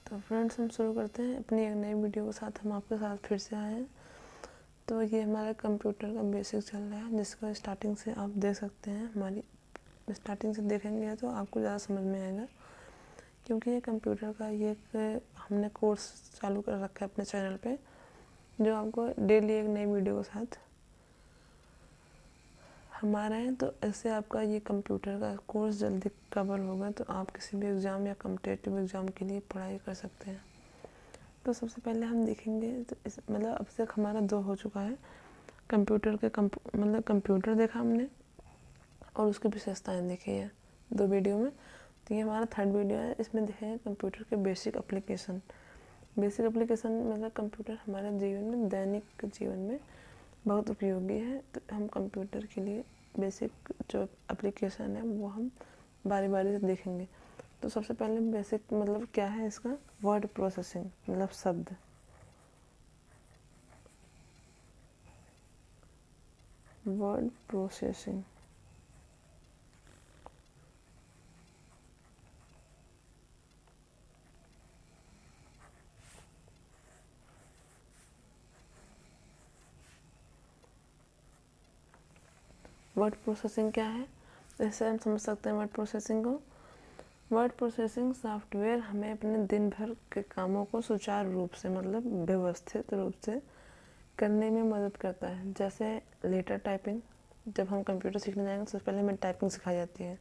तो फ्रेंड्स, हम शुरू करते हैं अपनी एक नई वीडियो के साथ। हम आपके साथ फिर से आए हैं। तो ये हमारा कंप्यूटर का बेसिक चल रहा है, जिसको स्टार्टिंग से आप देख सकते हैं। हमारी स्टार्टिंग से देखेंगे तो आपको ज़्यादा समझ में आएगा, क्योंकि ये कंप्यूटर का ये एक हमने कोर्स चालू कर रखा है अपने चैनल पे, जो आपको डेली एक नई वीडियो के साथ हमारा है। तो ऐसे आपका ये कंप्यूटर का कोर्स जल्दी कवर होगा, तो आप किसी भी एग्ज़ाम या कॉम्पिटिटिव एग्ज़ाम के लिए पढ़ाई कर सकते हैं। तो सबसे पहले हम देखेंगे, तो इस मतलब अब तक हमारा 2 हो चुका है। कंप्यूटर के कंप्यूटर देखा हमने और उसकी विशेषताएं देखी है 2 वीडियो में। तो ये हमारा 3rd वीडियो है। इसमें देखेंगे कंप्यूटर के बेसिक एप्लीकेशन। बेसिक एप्लीकेशन मतलब कंप्यूटर हमारे जीवन में, दैनिक जीवन में बहुत उपयोगी है। तो हम कंप्यूटर के लिए बेसिक जो एप्लीकेशन है वो हम बारी बारी से देखेंगे। तो सबसे पहले बेसिक मतलब क्या है इसका, वर्ड प्रोसेसिंग मतलब शब्द। वर्ड प्रोसेसिंग वर्ड प्रोसेसिंग क्या है, जैसे हम समझ सकते हैं वर्ड प्रोसेसिंग को। वर्ड प्रोसेसिंग सॉफ्टवेयर हमें अपने दिन भर के कामों को सुचारू रूप से मतलब व्यवस्थित रूप से करने में मदद करता है। जैसे लेटर टाइपिंग, जब हम कंप्यूटर सीखने जाएंगे सबसे पहले हमें टाइपिंग सिखाई जाती है,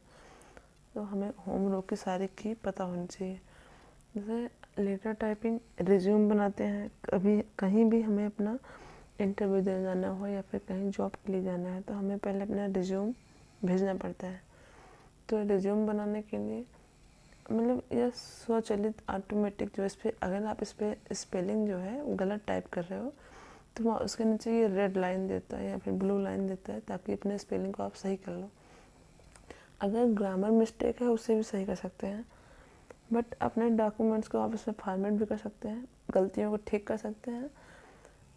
तो हमें होम रो की सारी की पता होनी चाहिए। जैसे लेटर टाइपिंग, रिज्यूम बनाते हैं, कभी कहीं भी हमें अपना इंटरव्यू देने जाना हो या फिर कहीं जॉब के लिए जाना है, तो हमें पहले अपना रिज्यूम भेजना पड़ता है। तो रिज्यूम बनाने के लिए मतलब यह स्वचालित ऑटोमेटिक, जो इस पर अगर आप इस पर स्पेलिंग जो है गलत टाइप कर रहे हो, तो वहाँ उसके नीचे ये रेड लाइन देता है या फिर ब्लू लाइन देता है, ताकि अपने स्पेलिंग को आप सही कर लो। अगर ग्रामर मिस्टेक है उसे भी सही कर सकते हैं, बट अपने डॉक्यूमेंट्स को आप इसमें फॉर्मेट भी कर सकते हैं, गलतियों को ठीक कर सकते हैं।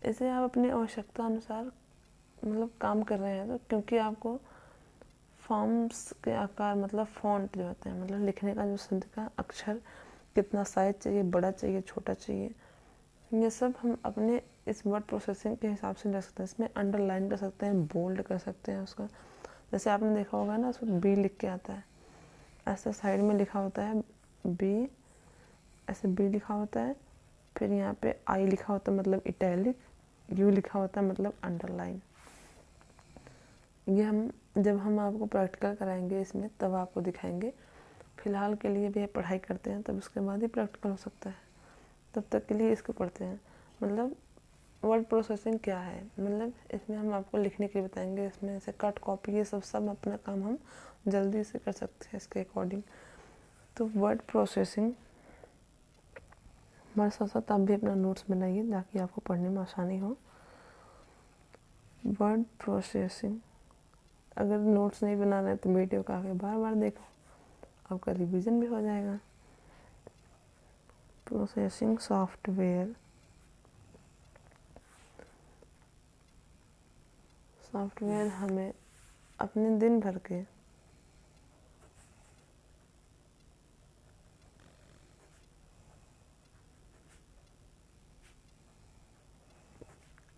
इसे आप अपनी आवश्यकता अनुसार मतलब काम कर रहे हैं, तो क्योंकि आपको फॉर्म्स के आकार मतलब फ़ॉन्ट जो होते हैं, मतलब लिखने का जो शब्द का अक्षर कितना साइज चाहिए, बड़ा चाहिए, छोटा चाहिए, ये सब हम अपने इस वर्ड प्रोसेसिंग के हिसाब से रख सकते हैं। इसमें अंडरलाइन कर सकते हैं, बोल्ड कर सकते हैं उसका। जैसे आपने देखा होगा ना, उसमें बी लिख के आता है, ऐसे साइड में लिखा होता है बी, ऐसे बी लिखा होता है, फिर यहाँ पे आई लिखा होता है मतलब इटैलिक, यू लिखा होता है मतलब अंडरलाइन। ये हम जब हम आपको प्रैक्टिकल कराएंगे इसमें तब आपको दिखाएंगे। फ़िलहाल के लिए भी पढ़ाई करते हैं, तब उसके बाद ही प्रैक्टिकल हो सकता है, तब तक के लिए इसको पढ़ते हैं। मतलब वर्ड प्रोसेसिंग क्या है, मतलब इसमें हम आपको लिखने के लिए बताएंगे। इसमें ऐसे कट कॉपी ये सब अपना काम हम जल्दी से कर सकते हैं इसके अकॉर्डिंग। तो वर्ड प्रोसेसिंग हमारे साथ साथ आप भी अपना नोट्स बनाइए ताकि आपको पढ़ने में आसानी हो। वर्ड प्रोसेसिंग, अगर नोट्स नहीं बना रहे तो वीडियो का आगे बार बार देखो, आपका रिवीजन भी हो जाएगा। प्रोसेसिंग सॉफ्टवेयर, सॉफ्टवेयर हमें अपने दिन भर के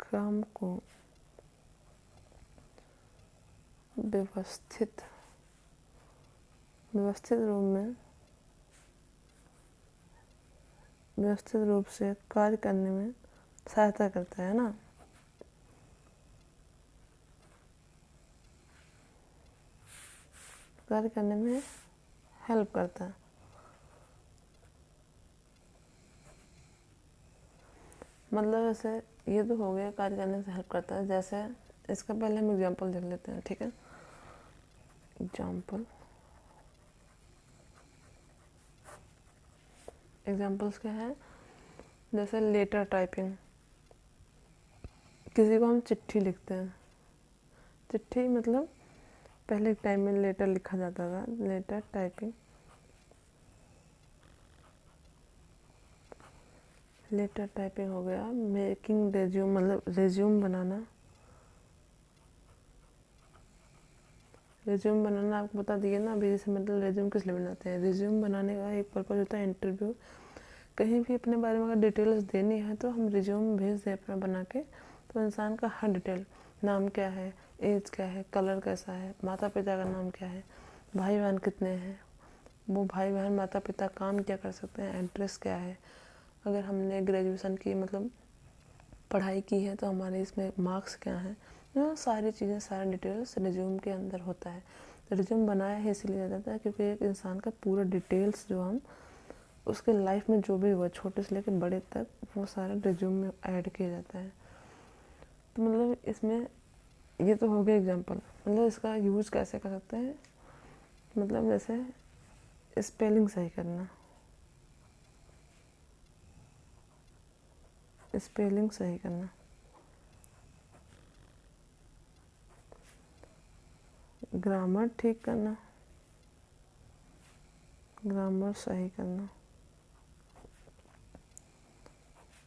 काम को व्यवस्थित रूप से कार्य करने में सहायता करता है ना। कार्य करने में हेल्प करता है। मतलब ऐसे ये तो हो गया कार्य करने से हेल्प करता है। जैसे इसका पहले हम एग्जांपल देख लेते हैं, ठीक है। एग्जांपल्स क्या है, जैसे लेटर टाइपिंग, किसी को हम चिट्ठी लिखते हैं। चिट्ठी मतलब पहले टाइम में लेटर लिखा जाता था, लेटर टाइपिंग। लेटर टाइपिंग हो गया। मेकिंग रेज्यूम मतलब रेज्यूम बनाना। रेज्यूम बनाना आपको बता दिए ना अभी, जैसे मतलब रेज्यूम किस लिए बनाते हैं। रेज्यूम बनाने का एक पर्पज़ होता है इंटरव्यू कहीं भी अपने बारे में अगर डिटेल्स देनी है तो हम रिज्यूम भेज दें अपना बना के, तो इंसान का हर डिटेल, नाम क्या है, एज क्या है, कलर कैसा है, माता पिता का नाम क्या है, भाई बहन कितने हैं, वो भाई बहन माता पिता काम क्या कर सकते हैं, एड्रेस क्या है, अगर हमने ग्रेजुएशन की मतलब पढ़ाई की है तो हमारे इसमें मार्क्स क्या हैं, तो सारी चीज़ें, सारे डिटेल्स रिज्यूम के अंदर होता है। तो रिज्यूम बनाया है इसीलिए जाता है क्योंकि एक इंसान का पूरा डिटेल्स जो हम उसके लाइफ में जो भी हुआ छोटे से लेकर बड़े तक वो सारा रिज्यूम में ऐड किया जाता है। तो मतलब इसमें ये तो हो गया एग्जांपल, मतलब इसका यूज़ कैसे कर सकते हैं, मतलब जैसे स्पेलिंग सही करना, स्पेलिंग सही करना, ग्रामर ठीक करना, ग्रामर सही करना,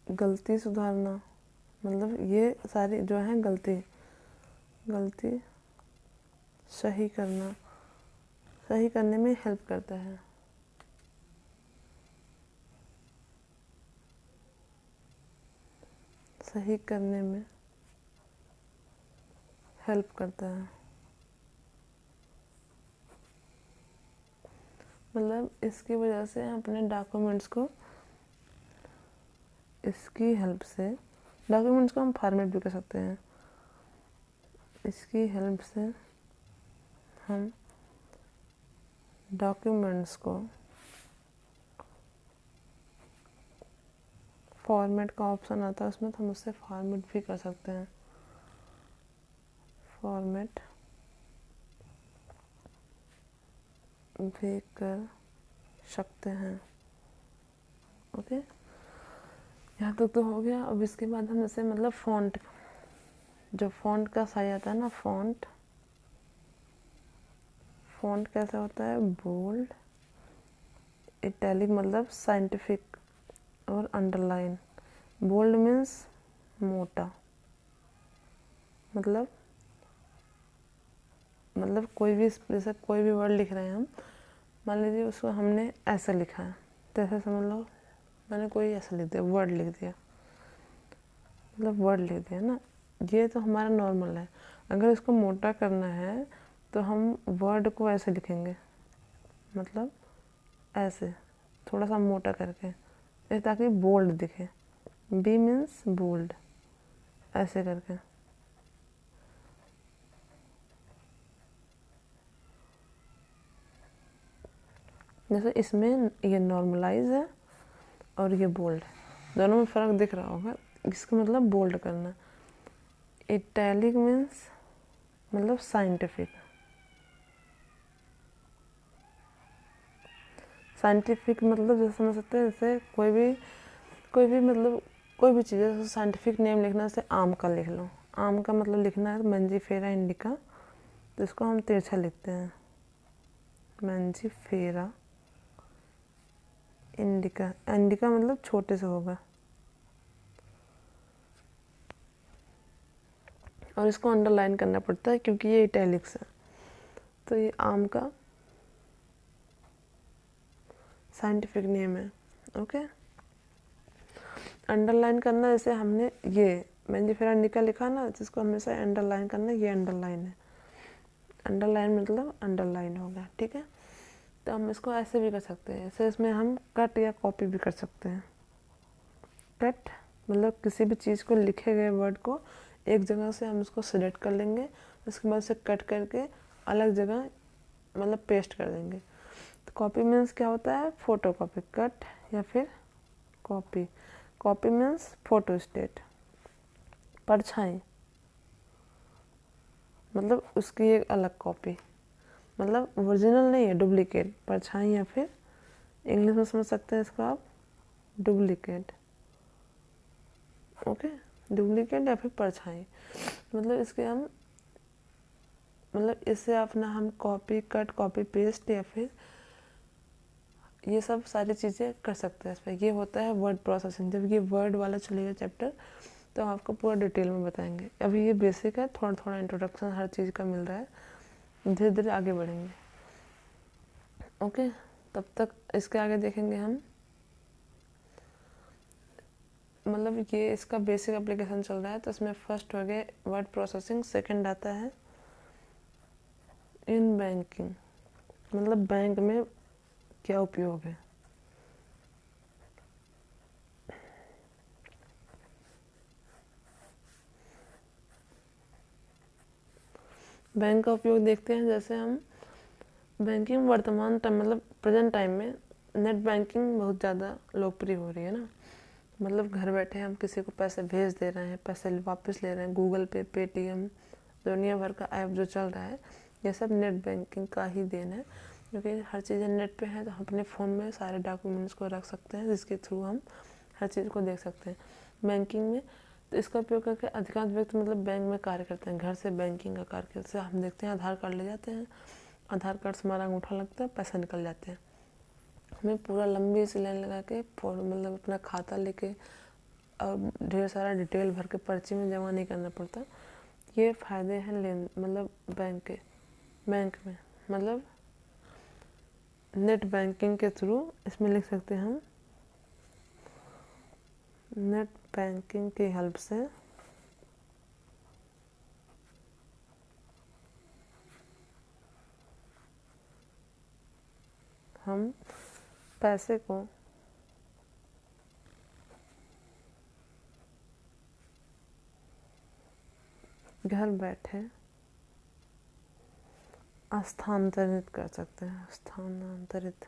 गलती सुधारना, मतलब ये सारी जो है गलती सही करना, सही करने में हेल्प करता है। सही करने में हेल्प करता है, मतलब इसकी वजह से हम अपने डॉक्यूमेंट्स को, इसकी हेल्प से डॉक्यूमेंट्स को हम फॉर्मेट भी कर सकते हैं। इसकी हेल्प से हम डॉक्यूमेंट्स को फॉर्मेट का ऑप्शन आता है उसमें, तो हम उससे फॉर्मेट भी कर सकते हैं, फॉर्मेट भी कर सकते हैं। ओके, यहाँ तक तो हो गया। अब इसके बाद हम जैसे मतलब फ़ॉन्ट, जो फ़ॉन्ट का साइज आता है ना, फ़ॉन्ट कैसा होता है, बोल्ड, इटैलिक मतलब साइंटिफिक, और अंडरलाइन। बोल्ड मीन्स मोटा, मतलब कोई भी, जैसे कोई भी वर्ड लिख रहे हैं हम, मान लीजिए उसको हमने ऐसे लिखा है, तो ऐसे समझ लो मैंने कोई ऐसा लिख दिया, वर्ड लिख दिया, मतलब वर्ड लिख दिया ना, ये तो हमारा नॉर्मल है। अगर इसको मोटा करना है तो हम वर्ड को ऐसे लिखेंगे, मतलब ऐसे थोड़ा सा मोटा करके, ताकि बोल्ड दिखे, बी मीन्स बोल्ड, ऐसे करके। जैसे इसमें ये नॉर्मलाइज है और ये बोल्ड, दोनों में फ़र्क दिख रहा होगा, इसका मतलब बोल्ड करना। इटैलिक मीन्स मतलब साइंटिफिक, साइंटिफिक मतलब जैसे समझ सकते हैं, जैसे कोई भी मतलब कोई भी चीज़, जैसे साइंटिफिक नेम लिखना, जैसे आम का लिख लो, आम का मतलब लिखना है मंजीफेरा इंडिका, तो इसको हम तिरछा लिखते हैं, मंजीफेरा इंडिका, इंडिका मतलब छोटे से होगा, और इसको अंडरलाइन करना पड़ता है क्योंकि ये इटैलिक्स है। तो ये आम का साइंटिफिक नेम है। ओके, अंडरलाइन करना, जैसे हमने ये मंजीफेरा इंडिका लिखा ना, जिसको हमेशा अंडरलाइन करना, ये अंडरलाइन है, अंडरलाइन मतलब अंडरलाइन होगा, ठीक है। तो हम इसको ऐसे भी कर सकते हैं, जैसे इसमें हम कट या कॉपी भी कर सकते हैं। कट मतलब किसी भी चीज़ को, लिखे गए वर्ड को एक जगह से हम उसको सिलेक्ट कर लेंगे, उसके बाद उसे कट करके अलग जगह मतलब पेस्ट कर देंगे। तो कॉपी मीन्स क्या होता है, फोटो कॉपी, कट या फिर copy. Copy means photo state, परछाई मतलब उसकी एक अलग कॉपी, मतलब ओरिजिनल नहीं है, डुप्लीकेट, परछाई, या फिर इंग्लिश में समझ सकते हैं इसको आप, डुप्लीकेट। ओके, डुप्लीकेट या फिर परछाई, मतलब इसके हम मतलब इससे अपना हम कॉपी, कट, कॉपी पेस्ट या फिर ये सब सारी चीज़ें कर सकते हैं इस पर। ये होता है वर्ड प्रोसेसिंग। जब ये वर्ड वाला चलेगा चैप्टर तो हम आपको पूरा डिटेल में बताएंगे। अभी ये बेसिक है, थोड़ा थोड़ा इंट्रोडक्शन हर चीज़ का मिल रहा है, धीरे धीरे आगे बढ़ेंगे। ओके, तब तक इसके आगे देखेंगे हम मतलब ये इसका बेसिक एप्लीकेशन चल रहा है, तो इसमें फर्स्ट हो गया वर्ड प्रोसेसिंग, सेकंड आता है इन बैंकिंग, मतलब बैंक में क्या उपयोग है। बैंक का उपयोग देखते हैं, जैसे हम बैंकिंग वर्तमान टाइम मतलब प्रेजेंट टाइम में नेट बैंकिंग बहुत ज़्यादा लोकप्रिय हो रही है ना। मतलब घर बैठे हम किसी को पैसे भेज दे रहे हैं, पैसे वापस ले रहे हैं, गूगल पे, पेटीएम, दुनिया भर का ऐप जो चल रहा है, ये सब नेट बैंकिंग का ही देन है, क्योंकि हर चीज़ें नेट पे है, तो हम अपने फ़ोन में सारे डॉक्यूमेंट्स को रख सकते हैं, जिसके थ्रू हम हर चीज़ को देख सकते हैं बैंकिंग में। तो इसका उपयोग करके अधिकांश व्यक्ति मतलब बैंक में कार्य करते हैं, घर से बैंकिंग का कार्य करते हैं। जैसे हम देखते हैं आधार कार्ड ले जाते हैं, आधार कार्ड से हमारा अंगूठा लगता है, पैसा निकल जाते हैं। हमें पूरा लंबी सी लाइन लगा के मतलब अपना खाता लेके और ढेर सारा डिटेल भर के पर्ची में जमा नहीं करना पड़ता। ये फ़ायदे हैं लेन मतलब बैंक में मतलब नेट बैंकिंग के थ्रू, इसमें लिख सकते हैं हम नेट बैंकिंग की हेल्प से हम पैसे को घर बैठे स्थानांतरित कर सकते हैं। स्थानांतरित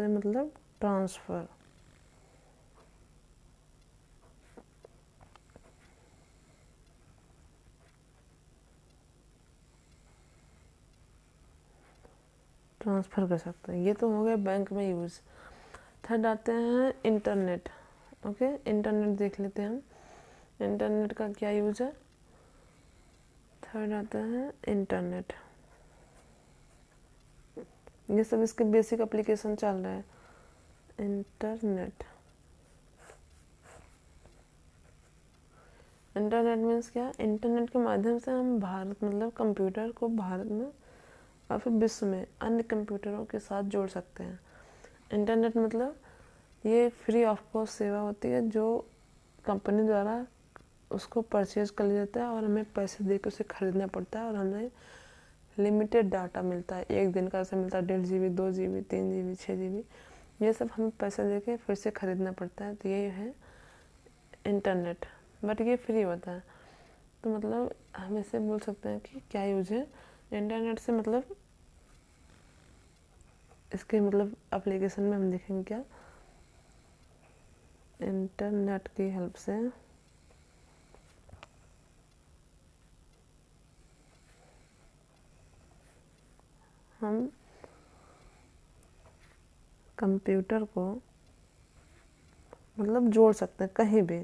मतलब ट्रांसफ़र। ट्रांसफ़र कर सकते हैं। ये तो हो गया बैंक में यूज़। थर्ड आते हैं इंटरनेट। ओके, इंटरनेट देख लेते हैं हम, इंटरनेट का क्या यूज़ है। थर्ड आता है इंटरनेट। ये सब इसके बेसिक एप्लीकेशन चल रहा है। इंटरनेट मीन्स क्या, इंटरनेट के माध्यम से हम भारत मतलब कंप्यूटर को भारत में और फिर विश्व में अन्य कंप्यूटरों के साथ जोड़ सकते हैं। इंटरनेट मतलब ये फ्री ऑफ कॉस्ट सेवा होती है, जो कंपनी द्वारा उसको परचेज कर लिया जाता है और हमें पैसे दे के उसे खरीदना पड़ता है, और हमें लिमिटेड डाटा मिलता है। एक दिन का से मिलता है 1.5 GB, 2 GB, 3 GB, 6 GB, ये सब हमें पैसे दे के फिर से खरीदना पड़ता है। तो ये है इंटरनेट, बट ये फ्री होता है। तो मतलब हम इसे बोल सकते हैं कि क्या यूज है इंटरनेट से, मतलब इसके मतलब एप्लीकेशन में हम देखेंगे क्या, इंटरनेट की हेल्प से हम कंप्यूटर को मतलब जोड़ सकते हैं कहीं भी।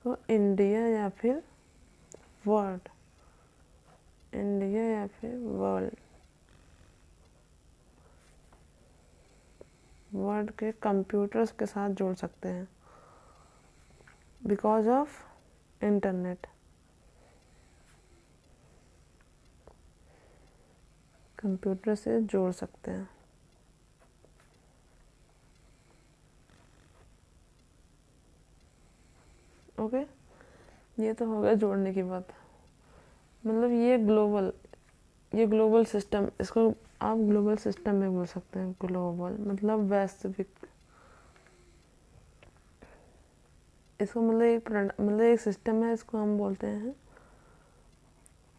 तो इंडिया या फिर वर्ल्ड, इंडिया या फिर वर्ल्ड के कंप्यूटर्स के साथ जोड़ सकते हैं बिकॉज ऑफ इंटरनेट। कंप्यूटर से जोड़ सकते हैं। ओके, ये तो हो गया जोड़ने की बात। मतलब ये ग्लोबल सिस्टम, इसको आप ग्लोबल सिस्टम में बोल सकते हैं। ग्लोबल मतलब वैश्विक, इसको मतलब एक सिस्टम है, इसको हम बोलते हैं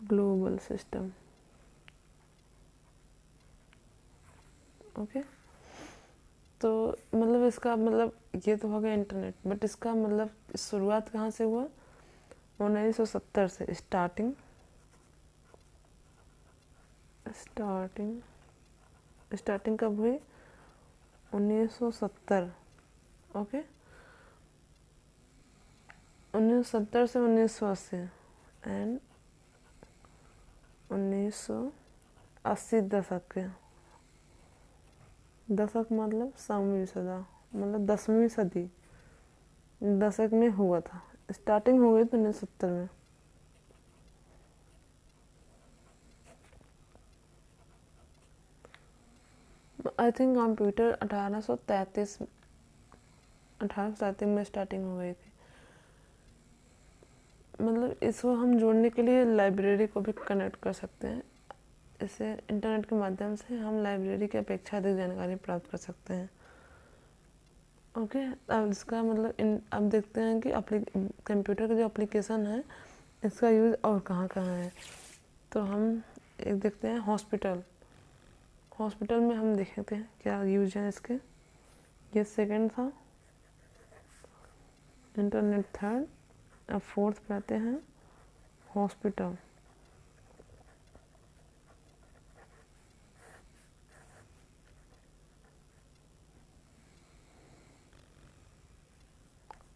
ग्लोबल सिस्टम। ओके, तो मतलब इसका मतलब ये तो हो गया इंटरनेट, बट इसका मतलब शुरुआत कहाँ से हुआ, 1970 से स्टार्टिंग कब हुई, 1970। ओके, 1970 से 1980 एंड 1980 दशक मतलब सातवीं सदी, मतलब 10वीं सदी दशक में हुआ था। स्टार्टिंग हो गई तो 1970 में। आई थिंक कंप्यूटर 1833 में स्टार्टिंग हो गई थी। मतलब इसको हम जोड़ने के लिए लाइब्रेरी को भी कनेक्ट कर सकते हैं। इससे इंटरनेट के माध्यम से हम लाइब्रेरी की अपेक्षा अधिक जानकारी प्राप्त कर सकते हैं। ओके, अब इसका मतलब अब देखते हैं कि कंप्यूटर का जो एप्लीकेशन है इसका यूज़ और कहाँ कहाँ है। तो हम एक देखते हैं हॉस्पिटल में हम देखते हैं क्या यूज है इसके। ये सेकंड था, इंटरनेट थर्ड, अब फोर्थ पे आते हैं हॉस्पिटल।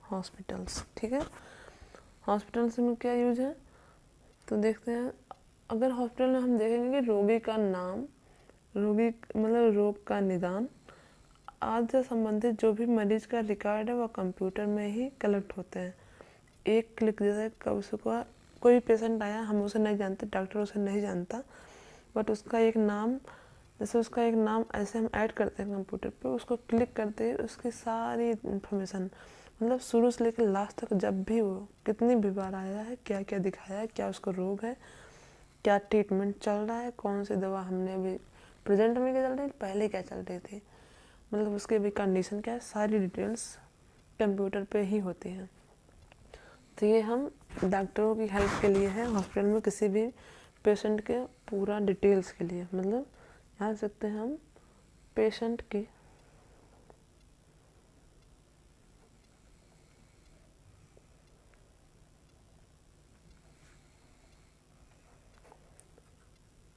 हॉस्पिटल्स, ठीक है। हॉस्पिटल्स में क्या यूज है तो देखते हैं। अगर हॉस्पिटल में हम देखेंगे कि रोगी का नाम, रोगी मतलब रोग का निदान आदि से संबंधित जो भी मरीज का रिकॉर्ड है वह कंप्यूटर में ही कलेक्ट होते हैं। एक क्लिक, जैसे कब उसका कोई पेशेंट आया, हम उसे नहीं जानते, डॉक्टर उसे नहीं जानता, बट उसका एक नाम, जैसे उसका एक नाम ऐसे हम ऐड करते हैं कंप्यूटर पे, उसको क्लिक करते ही उसकी सारी इन्फॉर्मेशन, मतलब शुरू से लेकर लास्ट तक, जब भी वो कितनी भी बार आया है, क्या क्या दिखाया है, क्या उसका रोग है, क्या ट्रीटमेंट चल रहा है, कौन सी दवा हमने अभी प्रेजेंट में क्या चल रही है, पहले क्या चल रही थी, मतलब उसके भी कंडीशन क्या है, सारी डिटेल्स कंप्यूटर पे ही होती हैं। तो ये हम डॉक्टरों की हेल्प के लिए है, हॉस्पिटल में किसी भी पेशेंट के पूरा डिटेल्स के लिए, मतलब यहाँ सकते हैं हम पेशेंट की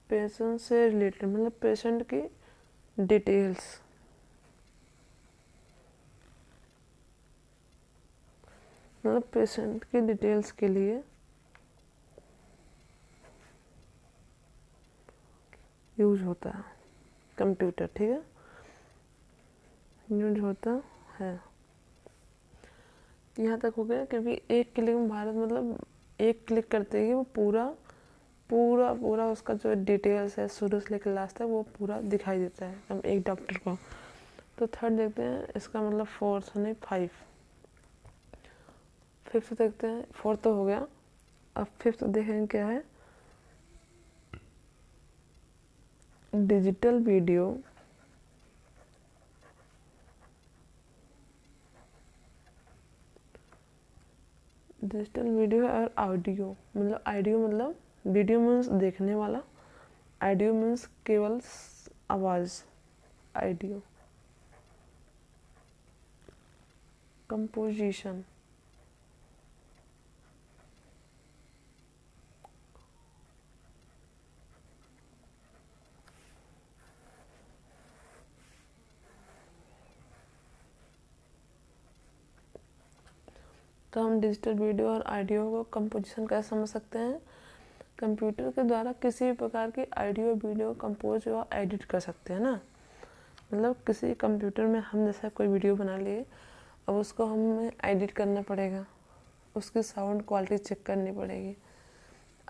पेशेंट से रिलेटेड, मतलब पेशेंट की डिटेल्स, मतलब पेशेंट की डिटेल्स के लिए यूज होता है कंप्यूटर, ठीक है, यूज होता है। यहाँ तक हो गया, क्योंकि एक क्लिक में भारत, मतलब एक क्लिक करते ही वो पूरा पूरा पूरा उसका जो डिटेल्स है शुरू से लेकर लास्ट तक वो पूरा दिखाई देता है हम एक डॉक्टर को। तो थर्ड देखते हैं, इसका मतलब फोर्थ नहीं, फिफ्थ देखते हैं। फोर्थ तो हो गया, अब फिफ्थ देखेंगे क्या है। डिजिटल वीडियो और ऑडियो, मतलब ऑडियो मतलब वीडियो मीन्स देखने वाला, ऑडियो मीन्स केवल आवाज़, ऑडियो कंपोजिशन, तो हम डिजिटल वीडियो और ऑडियो को कंपोजिशन कैसे समझ सकते हैं। कंप्यूटर के द्वारा किसी भी प्रकार की ऑडियो वीडियो कंपोज या एडिट कर सकते हैं ना, मतलब किसी कंप्यूटर में हम जैसा कोई वीडियो बना लिए, अब उसको हमें एडिट करना पड़ेगा, उसकी साउंड क्वालिटी चेक करनी पड़ेगी।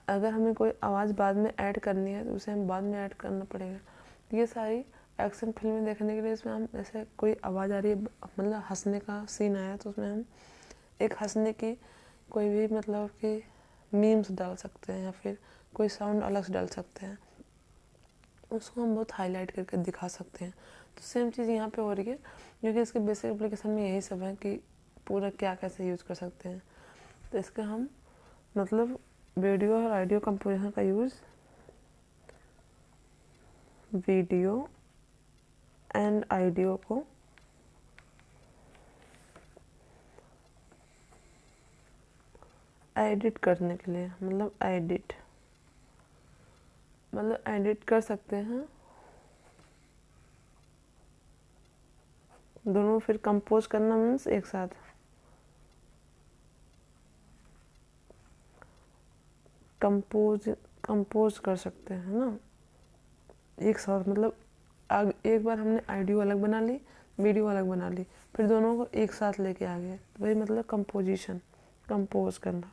अगर हमें कोई आवाज़ बाद में ऐड करनी है तो उसे हम बाद में ऐड करना पड़ेगा। ये सारी एक्शन फिल्में देखने के लिए इसमें हम जैसे कोई आवाज़ आ रही है, मतलब हंसने का सीन आया तो उसमें हम एक हंसने की कोई भी मतलब कि मीम्स डाल सकते हैं या फिर कोई साउंड अलग से डाल सकते हैं, उसको हम बहुत हाईलाइट करके दिखा सकते हैं। तो सेम चीज़ यहाँ पे हो रही है, क्योंकि इसके बेसिक एप्लीकेशन में यही सब है कि पूरा क्या कैसे यूज़ कर सकते हैं। तो इसका हम मतलब वीडियो और ऑडियो कंपोजिशन का यूज़ वीडियो एंड ऑडियो को एडिट करने के लिए, मतलब एडिट कर सकते हैं दोनों। फिर कंपोज करना मीन्स एक साथ कंपोज कर सकते हैं ना एक साथ, मतलब एक बार हमने ऑडियो अलग बना ली, वीडियो अलग बना ली, फिर दोनों को एक साथ लेके आ गए, तो वही मतलब कंपोजिशन, कंपोज करना,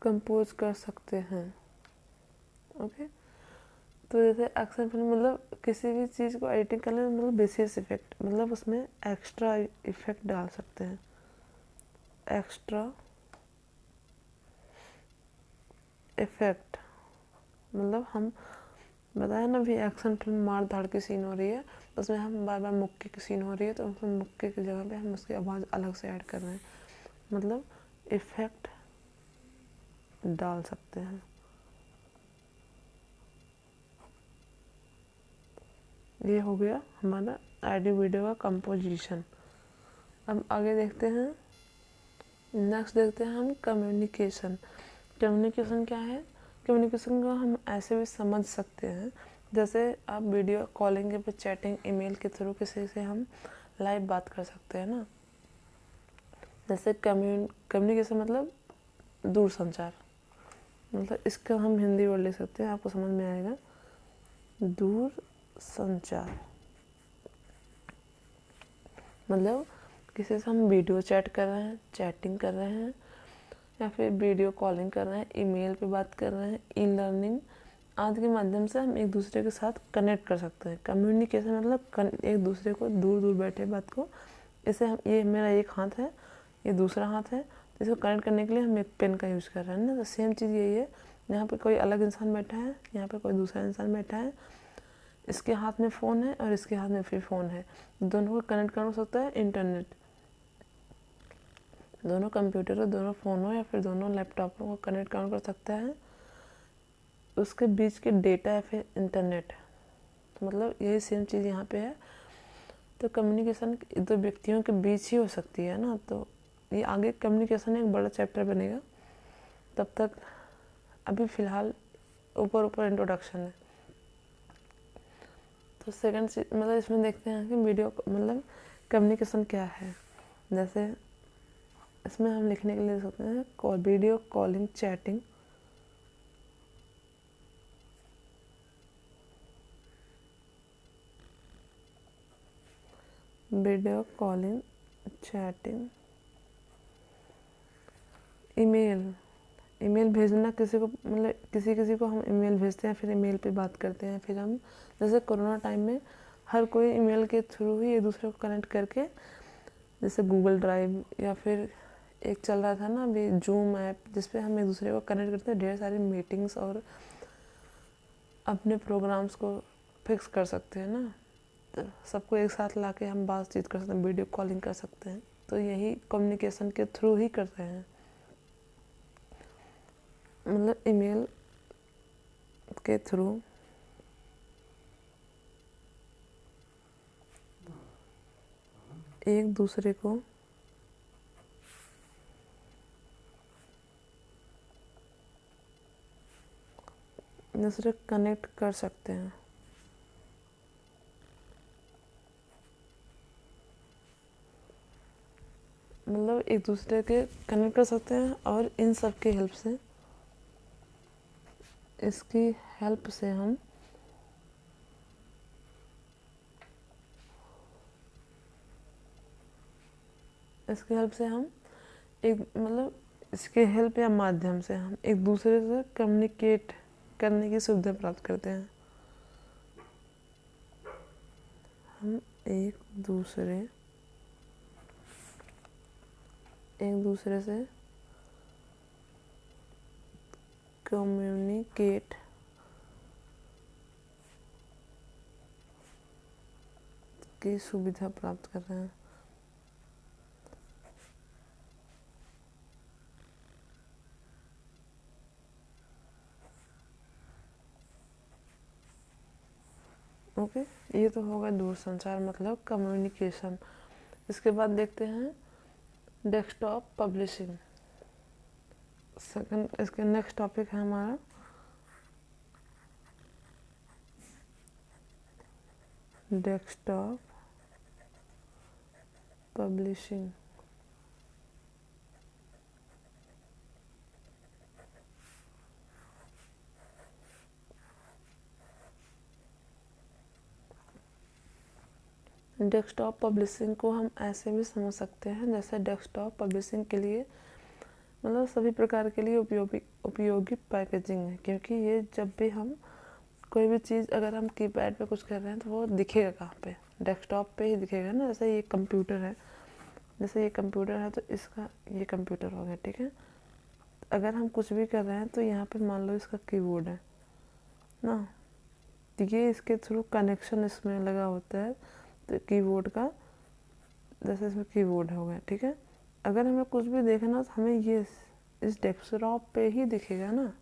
कंपोज कर सकते हैं। ओके, तो जैसे एक्शन फिल्म मतलब किसी भी चीज़ को एडिटिंग करने में मतलब बेसिस इफेक्ट, मतलब उसमें एक्स्ट्रा इफेक्ट डाल सकते हैं, एक्स्ट्रा इफेक्ट। मतलब हम बताया ना भी एक्शन फिल्म मार धाड़ की सीन हो रही है, उसमें हम बार बार मुक्के की सीन हो रही है तो उसमें मुक्के की जगह पे हम उसकी आवाज़ अलग से ऐड कर रहे हैं, मतलब इफेक्ट डाल सकते हैं। ये हो गया हमारा ऑडियो वीडियो का कंपोजिशन। अब आगे देखते हैं, नेक्स्ट देखते हैं हम कम्युनिकेशन। कम्युनिकेशन क्या है? कम्युनिकेशन को हम ऐसे भी समझ सकते हैं जैसे आप वीडियो कॉलिंग या फिर चैटिंग ईमेल के थ्रू किसी से हम लाइव बात कर सकते हैं ना। जैसे कम्युनिकेशन मतलब दूर संचार, मतलब इसका हम हिंदी वर्ड ले सकते हैं, आपको समझ में आएगा। दूर संचार मतलब किसी से हम वीडियो चैट कर रहे हैं, चैटिंग कर रहे हैं, या फिर वीडियो कॉलिंग कर रहे हैं, ईमेल पे बात कर रहे हैं, ई लर्निंग आदि के माध्यम से हम एक दूसरे के साथ कनेक्ट कर सकते हैं। कम्युनिकेशन मतलब एक दूसरे को दूर दूर बैठे बात को, इसे हम, ये मेरा एक हाथ है, ये दूसरा हाथ है, तो इसको कनेक्ट करने के लिए हम एक पेन का यूज़ कर रहे हैं ना। तो सेम चीज़ यही है, यहाँ पे कोई अलग इंसान बैठा है, यहाँ पे कोई दूसरा इंसान बैठा है, इसके हाथ में फ़ोन है और इसके हाथ में फिर फ़ोन है, दोनों को कनेक्ट कर सकता है इंटरनेट। दोनों कंप्यूटर हो, दोनों फ़ोन हो या फिर दोनों लैपटॉपों को कनेक्ट कर सकता है, उसके बीच के डेटा है फिर इंटरनेट। तो मतलब यही सेम चीज़ यहाँ पे है। तो कम्युनिकेशन दो व्यक्तियों के बीच ही हो सकती है ना। तो ये आगे कम्युनिकेशन एक बड़ा चैप्टर बनेगा, तब तक अभी फ़िलहाल ऊपर ऊपर इंट्रोडक्शन है। तो सेकंड मतलब इसमें देखते हैं कि वीडियो मतलब कम्युनिकेशन क्या है। जैसे इसमें हम लिखने के लिए सकते हैं video calling chatting, video calling chatting, email भेजना किसी को, मतलब किसी को हम ईमेल भेजते हैं, फिर ईमेल पे बात करते हैं। फिर हम जैसे कोरोना टाइम में हर कोई ईमेल के थ्रू ही एक दूसरे को कनेक्ट करके, जैसे गूगल ड्राइव या फिर एक चल रहा था ना अभी जूम ऐप, जिसपे हम एक दूसरे को कनेक्ट करते हैं, ढेर सारी मीटिंग्स और अपने प्रोग्राम्स को फिक्स कर सकते हैं ना। तो सबको एक साथ ला के हम बातचीत कर सकते हैं, वीडियो कॉलिंग कर सकते हैं। तो यही कम्युनिकेशन के थ्रू ही करते हैं, मतलब ईमेल के थ्रू एक दूसरे को दूसरे कनेक्ट कर सकते हैं। मतलब एक दूसरे के कनेक्ट कर सकते हैं और इन सब की हेल्प से, इसकी हेल्प से हम एक मतलब इसके हेल्प या माध्यम से हम एक दूसरे से कम्युनिकेट करने की सुविधा प्राप्त करते हैं। हम एक दूसरे से कम्युनिकेट की सुविधा प्राप्त कर रहे हैं। ओके, ये तो होगा दूरसंचार मतलब कम्युनिकेशन। इसके बाद देखते हैं डेस्कटॉप पब्लिशिंग। सेकंड इसके नेक्स्ट टॉपिक है हमारा डेस्कटॉप पब्लिशिंग। डेस्कटॉप पब्लिशिंग को हम ऐसे भी समझ सकते हैं, जैसे डेस्कटॉप पब्लिशिंग के लिए मतलब सभी प्रकार के लिए उपयोगी पैकेजिंग है, क्योंकि ये जब भी हम कोई भी चीज़ अगर हम कीपैड पे कुछ कर रहे हैं तो वो दिखेगा कहाँ पे, डेस्कटॉप पे ही दिखेगा ना। जैसे ये कंप्यूटर है, तो इसका ये कंप्यूटर हो गया, ठीक है। अगर हम कुछ भी कर रहे हैं तो यहाँ पे मान लो इसका कीबोर्ड है ना, तो ये इसके थ्रू कनेक्शन इसमें लगा होता है, तो कीबोर्ड का, जैसे इसमें कीबोर्ड हो गया, ठीक है। अगर हमें कुछ भी देखना तो हमें ये इस डेस्कटॉप पे ही दिखेगा ना।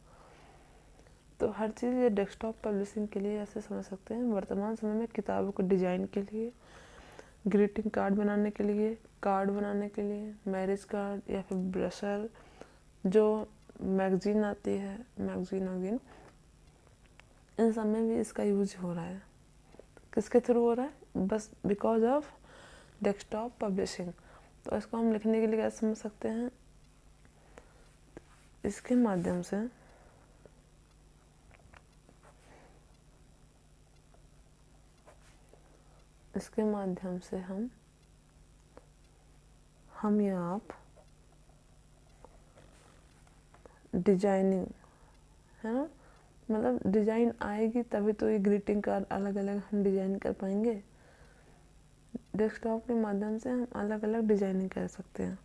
तो हर चीज़ ये डेस्कटॉप पब्लिशिंग के लिए ऐसे समझ सकते हैं। वर्तमान समय में किताबों को डिजाइन के लिए, ग्रीटिंग कार्ड बनाने के लिए, कार्ड बनाने के लिए, मैरिज कार्ड या फिर ब्रशर, जो मैगजीन आती है, मैगजीन इन सब में भी इसका यूज हो रहा है। किसके थ्रू हो रहा है? बस बिकॉज ऑफ डेस्कटॉप पब्लिशिंग। तो इसको हम लिखने के लिए कैसे समझ सकते हैं? इसके माध्यम से हम या आप डिजाइनिंग, है ना, मतलब डिजाइन आएगी तभी तो ये ग्रीटिंग कार्ड अलग अलग हम डिजाइन कर पाएंगे। डेस्कटॉप के माध्यम से हम अलग अलग डिजाइनिंग कर सकते हैं।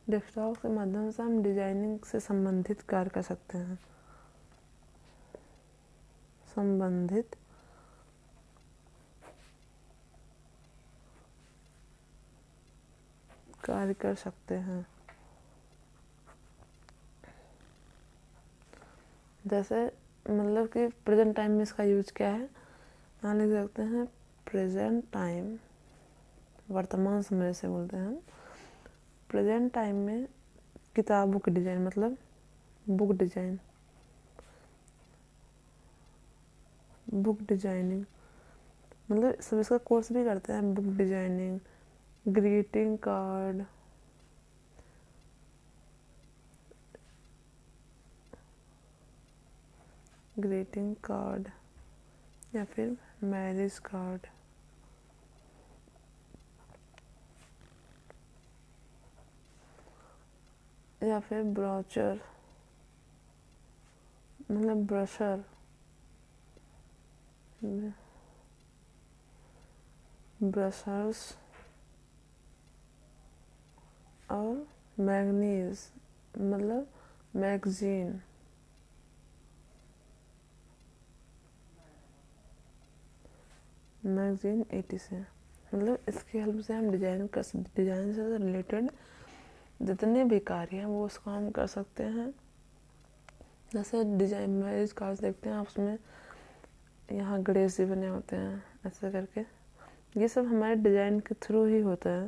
डेस्कटॉप के माध्यम से हम डिजाइनिंग से संबंधित कार्य कर सकते हैं, संबंधित कार्य कर सकते हैं। जैसे मतलब कि प्रेजेंट टाइम में इसका यूज क्या है, यहाँ लिख सकते हैं प्रेजेंट टाइम, वर्तमान समय से बोलते हैं हम। प्रेजेंट टाइम में किताबों की डिजाइन, मतलब बुक डिजाइनिंग, मतलब सब इसका कोर्स भी करते हैं। बुक डिजाइनिंग, ग्रीटिंग कार्ड, या फिर मैरिज कार्ड, या फिर ब्रोचर, मतलब ब्रशर, ब्रशर्स, और मैगनीज, मतलब मैगजीन। मैगजीन 80 से, मतलब इसकी हेल्प से हम डिजाइन से रिलेटेड जितने भी कार्य हैं वो उसको हम कर सकते हैं। जैसे डिजाइन मैरिज कार्ड देखते हैं आप, उसमें यहाँ गणेश जी बने होते हैं ऐसे करके, ये सब हमारे डिजाइन के थ्रू ही होता है।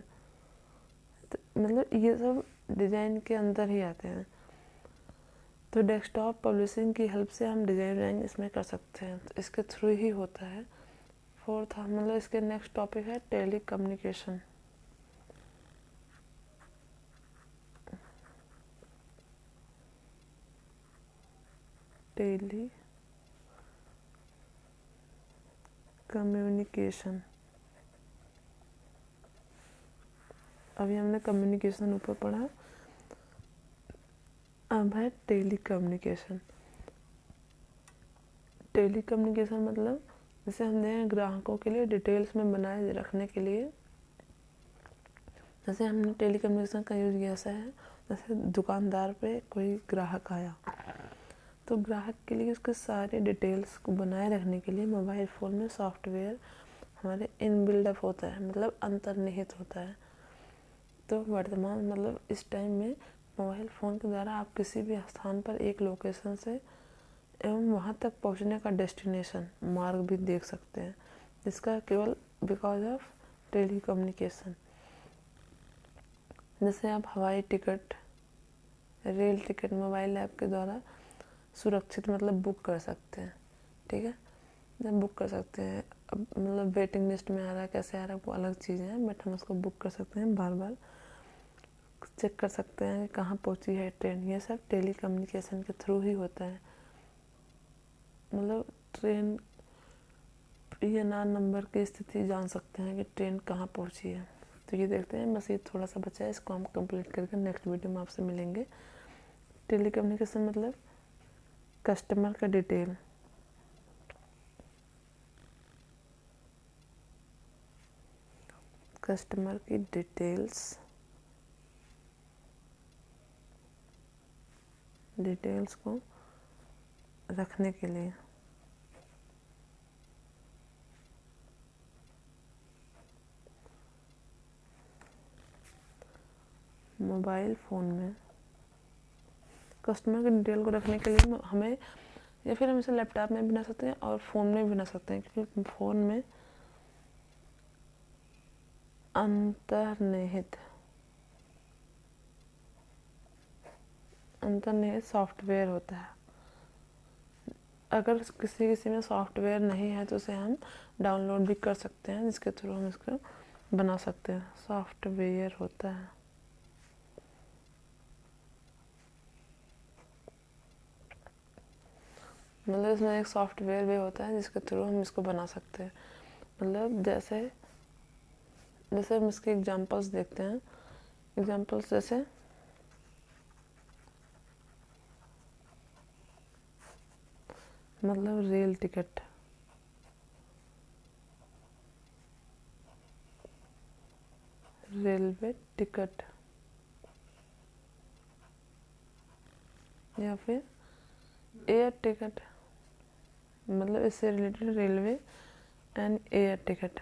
तो मतलब ये सब डिजाइन के अंदर ही आते हैं। तो डेस्कटॉप पब्लिशिंग की हेल्प से हम डिजाइन इसमें कर सकते हैं, तो इसके थ्रू ही होता है। फोर्थ, मतलब इसके नेक्स्ट टॉपिक है टेली कम्युनिकेशन। टेली कम्युनिकेशन, अभी हमने कम्युनिकेशन ऊपर पढ़ा, अब है टेली कम्युनिकेशन। टेली कम्युनिकेशन मतलब जैसे हम दें ग्राहकों के लिए डिटेल्स में बनाए रखने के लिए, जैसे हमने टेली कम्युनिकेशन का यूज किया ऐसा है, जैसे दुकानदार पे कोई ग्राहक आया, तो ग्राहक के लिए उसके सारे डिटेल्स को बनाए रखने के लिए मोबाइल फ़ोन में सॉफ्टवेयर हमारे इनबिल्डअप होता है, मतलब अंतर्निहित होता है। तो वर्तमान मतलब इस टाइम में मोबाइल फ़ोन के द्वारा आप किसी भी स्थान पर एक लोकेशन से एवं वहाँ तक पहुँचने का डेस्टिनेशन मार्ग भी देख सकते हैं, जिसका केवल बिकॉज ऑफ टेली कम्युनिकेशन। जैसे आप हवाई ticket, rail ticket mobile app के द्वारा सुरक्षित मतलब बुक कर सकते हैं, ठीक है, जब बुक कर सकते हैं। अब मतलब वेटिंग लिस्ट में आ रहा है, कैसे आ रहा है वो अलग चीज़ें हैं, बट हम उसको बुक कर सकते हैं, बार बार चेक कर सकते हैं कि कहाँ पहुँची है ट्रेन। ये सब टेली कम्युनिकेशन के थ्रू ही होता है। मतलब ट्रेन PNR नंबर की स्थिति जान सकते हैं कि ट्रेन कहाँ पहुँची है। तो ये देखते हैं, बस ये थोड़ा सा बचा है, इसको हम कंप्लीट करके नेक्स्ट वीडियो में आपसे मिलेंगे। टेली कम्युनिकेशन मतलब कस्टमर का डिटेल, कस्टमर की डिटेल्स को रखने के लिए मोबाइल फ़ोन में कस्टमर की डिटेल को रखने के लिए हमें, या फिर हम इसे लैपटॉप में भी बना सकते हैं और फ़ोन में भी बना सकते हैं, क्योंकि फ़ोन में अंतर्निहित सॉफ्टवेयर होता है। अगर किसी में सॉफ्टवेयर नहीं है तो उसे हम डाउनलोड भी कर सकते हैं, जिसके थ्रू हम इसको बना सकते हैं। सॉफ्टवेयर होता है, मतलब इसमें एक सॉफ्टवेयर भी होता है जिसके थ्रू हम इसको बना सकते हैं। मतलब जैसे हम इसके एग्जांपल्स देखते हैं। एग्जांपल्स जैसे मतलब रेल टिकट, रेलवे टिकट, या फिर एयर टिकट, मतलब इससे related railway and air ticket.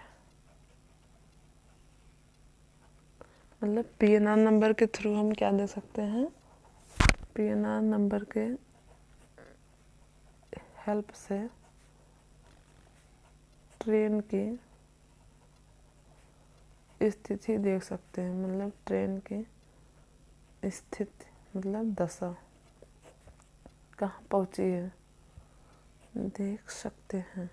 मतलब पीएनआर नंबर के थ्रू हम क्या दे सकते हैं, पीएनआर नंबर के हेल्प से ट्रेन की स्थिति देख सकते हैं। मतलब ट्रेन की स्थिति मतलब दशा कहाँ पहुँची है देख सकते हैं।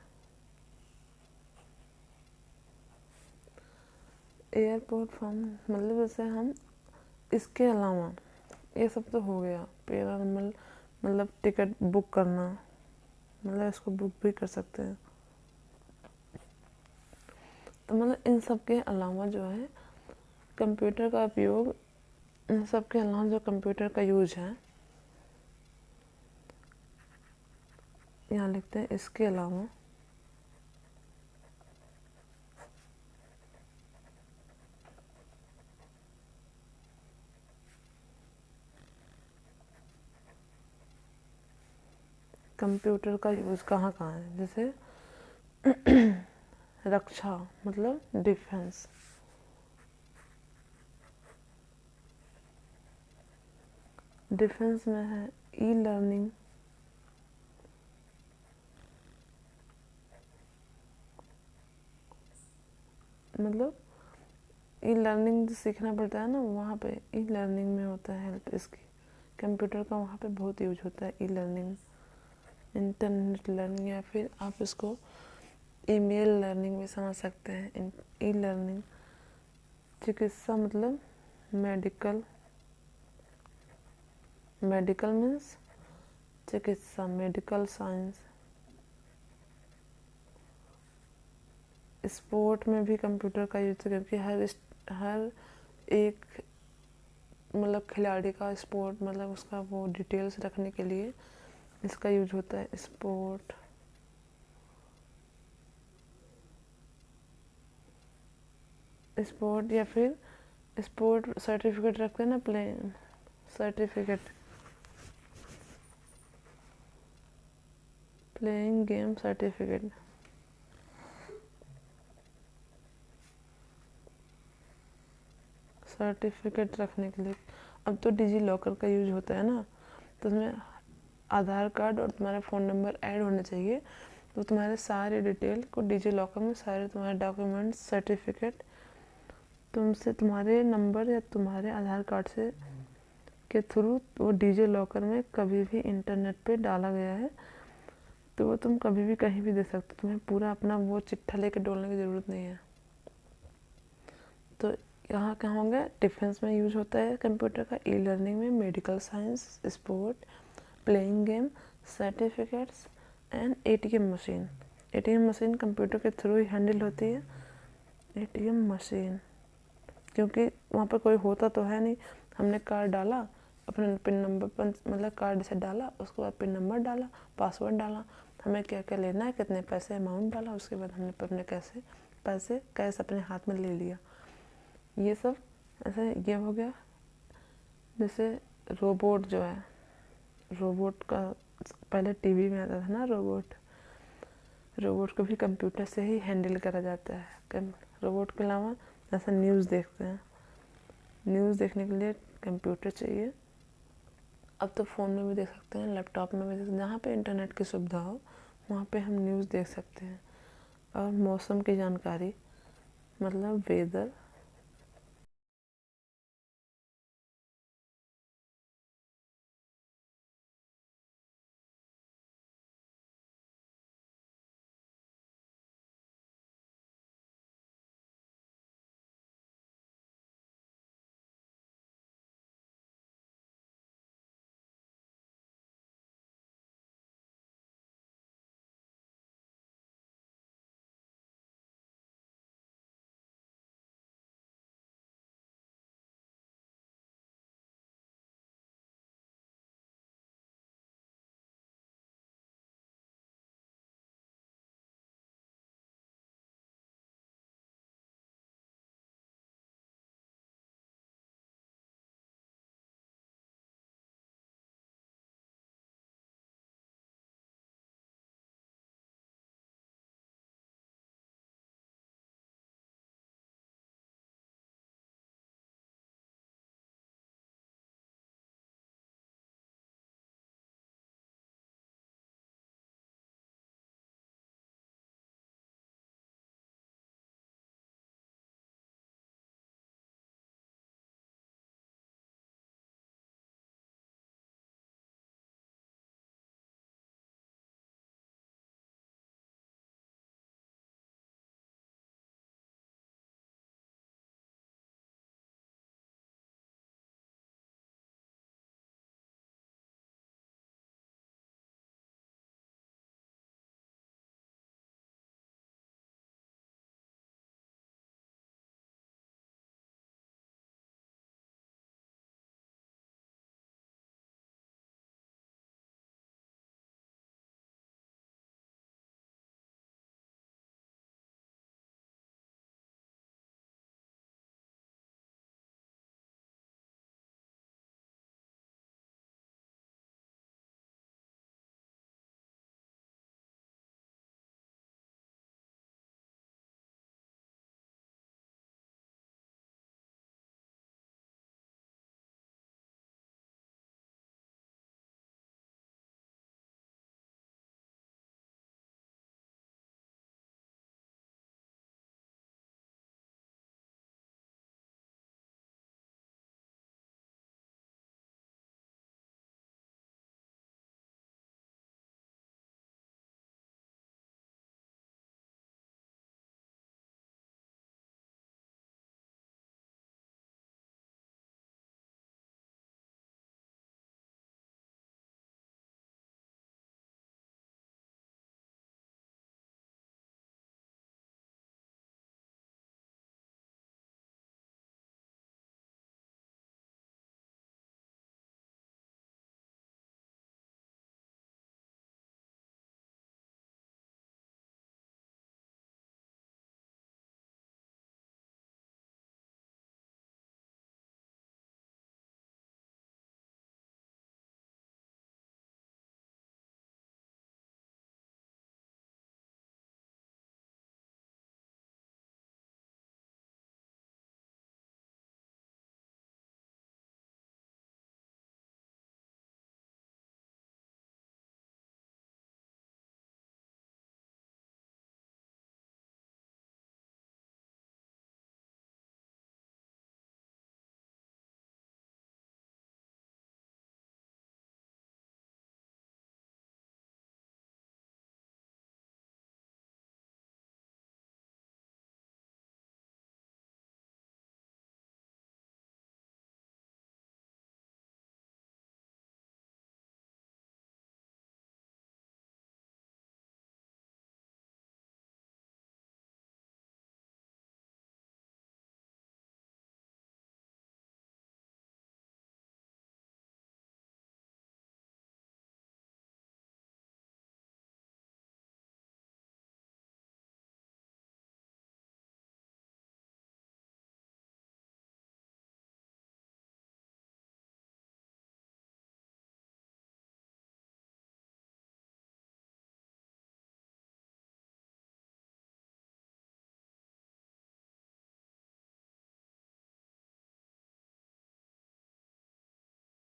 एयरपोर्ट फॉर्म मतलब जैसे हम इसके अलावा, ये सब तो हो गया पीएनआर नंबर, मतलब टिकट बुक करना, मतलब इसको बुक भी कर सकते हैं। तो मतलब इन सब के अलावा जो है कंप्यूटर का उपयोग, इन सब के अलावा जो कंप्यूटर का यूज है, यहाँ लिखते हैं इसके अलावा कंप्यूटर का यूज कहाँ कहाँ है। जैसे रक्षा मतलब डिफेंस, डिफेंस में है ई लर्निंग, मतलब ई लर्निंग सीखना पड़ता है ना, वहाँ पे ई लर्निंग में होता है हेल्प इसकी। कंप्यूटर का वहाँ पे बहुत यूज होता है ई लर्निंग, इंटरनेट लर्निंग, या फिर आप इसको ईमेल लर्निंग भी समझ सकते हैं। ई लर्निंग चिकित्सा मतलब मेडिकल, मेडिकल मीन्स चिकित्सा, मेडिकल साइंस। स्पोर्ट में भी कंप्यूटर का यूज है, क्योंकि हर एक मतलब खिलाड़ी का स्पोर्ट मतलब उसका वो डिटेल्स रखने के लिए इसका यूज होता है। स्पोर्ट या फिर स्पोर्ट सर्टिफिकेट रखते हैं ना, playing certificate, playing game certificate. Certificate रखने के लिए अब तो डिजी लॉकर का यूज होता है ना, तो उसमें आधार कार्ड और तुम्हारा फ़ोन नंबर ऐड होने चाहिए, तो तुम्हारे सारे डिटेल को डिजी लॉकर में, सारे तुम्हारे डॉक्यूमेंट्स सर्टिफिकेट तुमसे तुम्हारे नंबर या तुम्हारे आधार कार्ड से के थ्रू वो डिजी लॉकर में कभी भी इंटरनेट पे डाला गया है, तो वो तुम कभी भी कहीं भी दे सकते हो। तुम्हें पूरा अपना वो चिट्ठा लेके डोलने की ज़रूरत नहीं है। तो यहाँ क्या होंगे, डिफेंस में यूज होता है कंप्यूटर का, ई लर्निंग में, medical science, sport, playing game, certificates and ATM machine. ATM machine computer के थ्रू ही हैंडल होती है। एटीएम मशीन क्योंकि वहाँ पर कोई होता तो है नहीं। हमने कार्ड डाला, अपना पिन नंबर मतलब कार्ड से डाला, उसके बाद पिन नंबर डाला, पासवर्ड डाला, हमें क्या क्या लेना है, कितने पैसे अमाउंट डाला, उसके बाद हमने अपने पैसे कैश अपने हाथ में ले लिया। ये सब ऐसे ये हो गया। जैसे रोबोट जो है, रोबोट का पहले टीवी में आता था ना, रोबोट को भी कंप्यूटर से ही हैंडल करा जाता है। रोबोट के अलावा ऐसा न्यूज़ देखते हैं, न्यूज़ देखने के लिए कंप्यूटर चाहिए। अब तो फ़ोन में भी देख सकते हैं, लैपटॉप में भी देख सकते हैं, जहाँ पे इंटरनेट की सुविधा हो वहाँ पे हम न्यूज़ देख सकते हैं। और मौसम की जानकारी मतलब वेदर